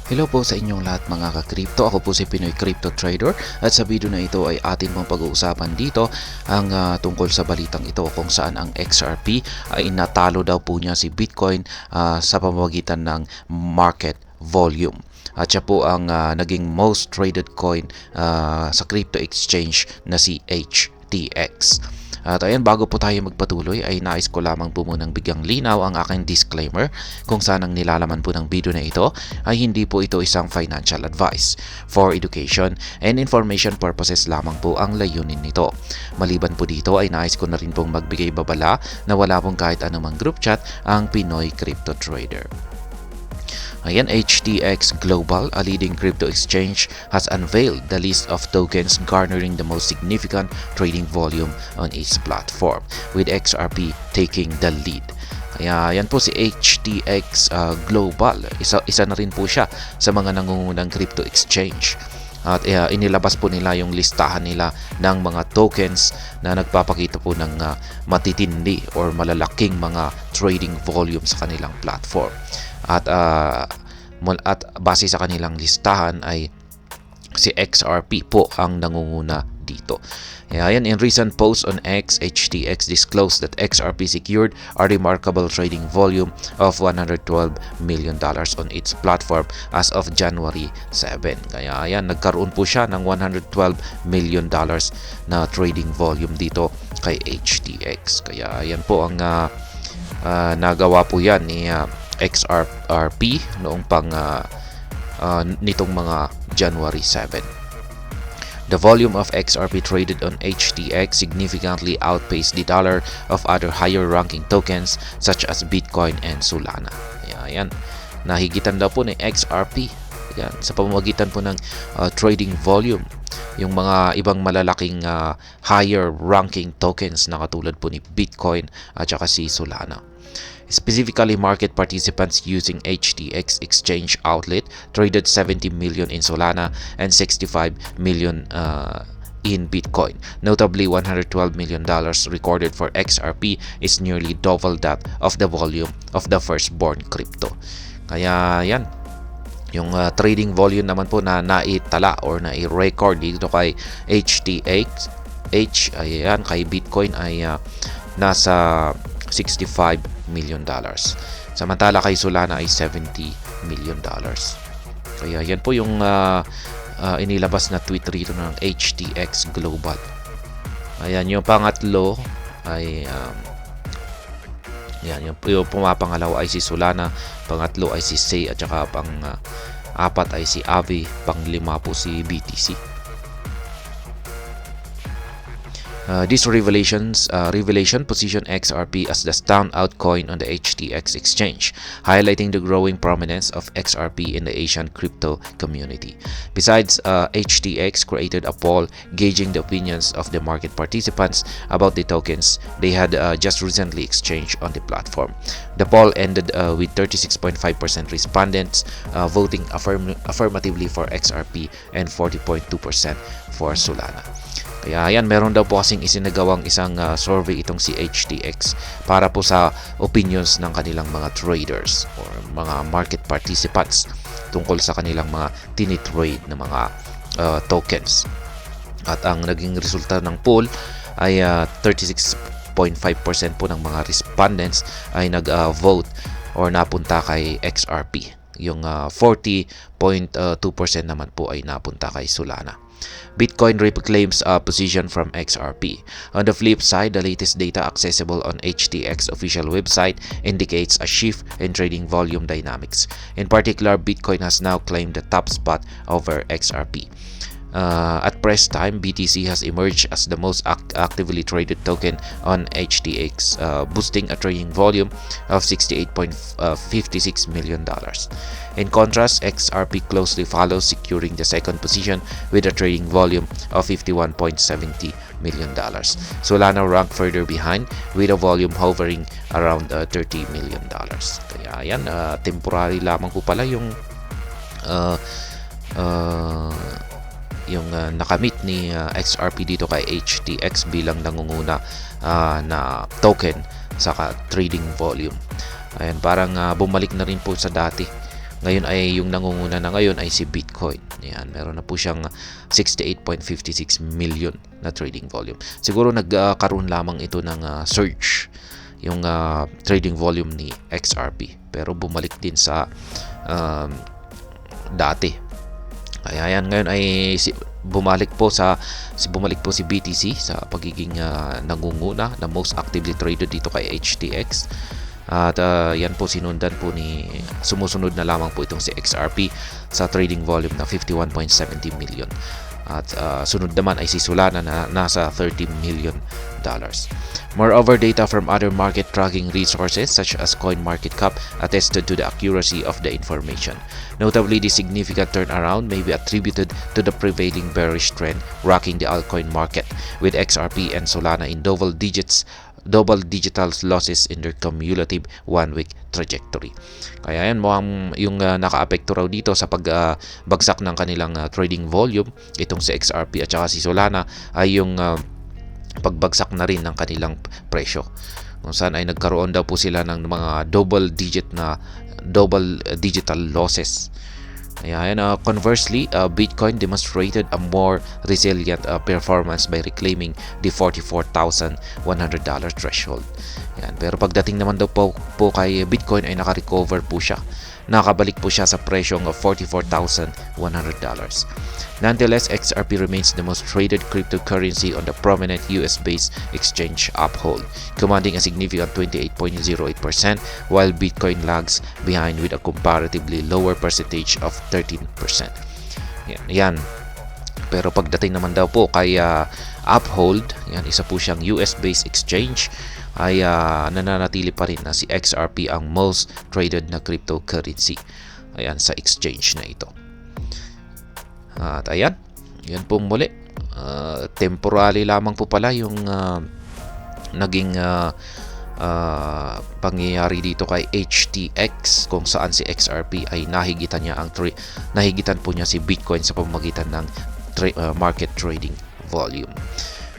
Hello po sa inyong lahat mga ka-crypto. Ako po si Pinoy Crypto Trader at sa video na ito ay atin pong pag-uusapan dito ang tungkol sa balitang ito kung saan ang XRP ay natalo daw po niya si Bitcoin sa pamamagitan ng market volume. At siya po ang naging most traded coin sa crypto exchange na si HTX. At ayan, bago po tayo magpatuloy ay nais ko lamang po munang bigyang linaw ang aking disclaimer kung saan ang nilalaman po ng video na ito ay hindi po ito isang financial advice. For education and information purposes lamang po ang layunin nito. Maliban po dito ay nais ko na rin pong magbigay babala na wala pong kahit anumang group chat ang Pinoy Crypto Trader. Ayan, HTX Global, a leading crypto exchange, has unveiled the list of tokens garnering the most significant trading volume on its platform, with XRP taking the lead. Kaya yan po si HTX Global. Isa na rin po siya sa mga nangungunang crypto exchange. At inilabas po nila yung listahan nila ng mga tokens na nagpapakita po ng matitindi or malalaking mga trading volume sa kanilang platform. At base sa kanilang listahan ay si XRP po ang nangunguna dito. Ayan, in recent posts on X, HTX disclosed that XRP secured a remarkable trading volume of $112 million on its platform as of January 7. Kaya ayan, nagkaroon po siya ng $112 million na trading volume dito kay HTX. Kaya ayan po ang nagawa po yan ni XRP noong nitong mga January 7. The volume of XRP traded on HTX significantly outpaced the dollar of other higher-ranking tokens such as Bitcoin and Solana. Ayan, nahigitan daw po ni XRP ayan, sa pamamagitan po ng trading volume yung mga ibang malalaking higher-ranking tokens na katulad po ni Bitcoin at saka si Solana. Specifically, market participants using HTX exchange outlet traded 70 million in Solana and 65 million in Bitcoin. Notably, $112 million recorded for XRP is nearly double that of the volume of the firstborn crypto. Kaya yan, yung trading volume naman po na naitala or nai-record dito kay HTX, ayan, kay Bitcoin ay nasa $65 million. Samantala kay Solana ay $70 million. Kaya yan po yung inilabas na tweet rito ng HTX Global. Ayan, yung pangatlo ay yan, yung pumapangalawa ay si Solana, pangatlo ay si Sei at saka apat ay si Aave, panglima po si BTC. This revelation positioned XRP as the standout coin on the HTX exchange, highlighting the growing prominence of XRP in the Asian crypto community. Besides, HTX created a poll gauging the opinions of the market participants about the tokens they had just recently exchanged on the platform. The poll ended with 36.5% respondents voting affirmatively for XRP and 40.2% for Solana. Kaya ayan, meron daw po kasing isinagawang isang survey itong si HTX para po sa opinions ng kanilang mga traders or mga market participants tungkol sa kanilang mga tinitrade na mga tokens. At ang naging resulta ng poll ay 36.5% po ng mga respondents ay nag-vote or napunta kay XRP. Yung 40.2% naman po ay napunta kay Solana. Bitcoin reclaims a position from XRP. On the flip side, the latest data accessible on HTX official website indicates a shift in trading volume dynamics. In particular, Bitcoin has now claimed the top spot over XRP. At press time, BTC has emerged as the most actively traded token on HTX, boosting a trading volume of $68.56 million. In contrast, XRP closely follows, securing the second position with a trading volume of $51.70 million. Solana ranked further behind with a volume hovering around $30 million. Kaya yan, temporary lamang po pala yung nakamit ni XRP dito kay HTX bilang nangunguna na token sa trading volume. Ayan, parang bumalik na rin po sa dati Ngayon ay yung nangunguna na ngayon ay si Bitcoin. Ayan, meron na po siyang 68.56 million na trading volume. Siguro nagkaroon lamang ito ng surge yung trading volume ni XRP, pero bumalik din sa dati. Kaya yan, ngayon ay bumalik po si BTC sa pagiging nangunguna na most actively traded dito kay HTX. At yan po sinundan po sumusunod na lamang po itong si XRP sa trading volume na 51.70 million. At sunod naman ay si Solana na nasa $30 million. Moreover, data from other market tracking resources such as CoinMarketCap attested to the accuracy of the information. Notably, the significant turnaround may be attributed to the prevailing bearish trend rocking the altcoin market, with XRP and Solana in double digital losses in their cumulative one-week trajectory. Kaya yan, yung naka-apekto raw dito sa pagbagsak ng kanilang trading volume, itong si XRP at saka si Solana, ay yung pagbagsak na rin ng kanilang presyo. Kung saan ay nagkaroon daw po sila ng mga double digital losses. Ayan, conversely, Bitcoin demonstrated a more resilient performance by reclaiming the $44,100 threshold. Ayan, pero pagdating naman daw po kay Bitcoin ay naka-recover po siya. Nakabalik po siya sa presyong of $44,100. Nonetheless, XRP remains the most traded cryptocurrency on the prominent US-based exchange Uphold, commanding a significant 28.08%, while Bitcoin lags behind with a comparatively lower percentage of 13%. Yan. Pero pagdating naman daw po kay Uphold, yan, isa po siyang US-based exchange, ay nananatili pa rin na si XRP ang most traded na cryptocurrency, ayan, sa exchange na ito. At ayan, yan pong muli, temporary lamang po pala yung naging pangyayari dito kay HTX, kung saan si XRP ay nahigitan po niya si Bitcoin sa pamamagitan ng market trading volume.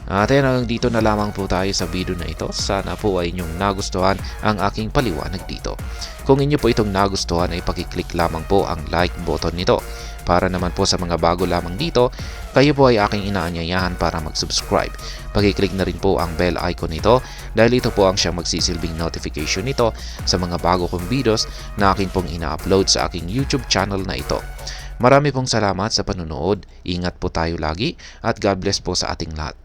At ayan, dito na lamang po tayo sa video na ito. Sana po ay inyong nagustuhan ang aking paliwanag dito. Kung inyo po itong nagustuhan ay pakiclick lamang po ang like button nito. Para naman po sa mga bago lamang dito, kayo po ay aking inaanyayahan para mag-subscribe. Pakiclick na rin po ang bell icon nito dahil ito po ang siyang magsisilbing notification nito sa mga bago kong videos na akin pong ina-upload sa aking YouTube channel na ito. Marami pong salamat sa panonood. Ingat po tayo lagi at God bless po sa ating lahat.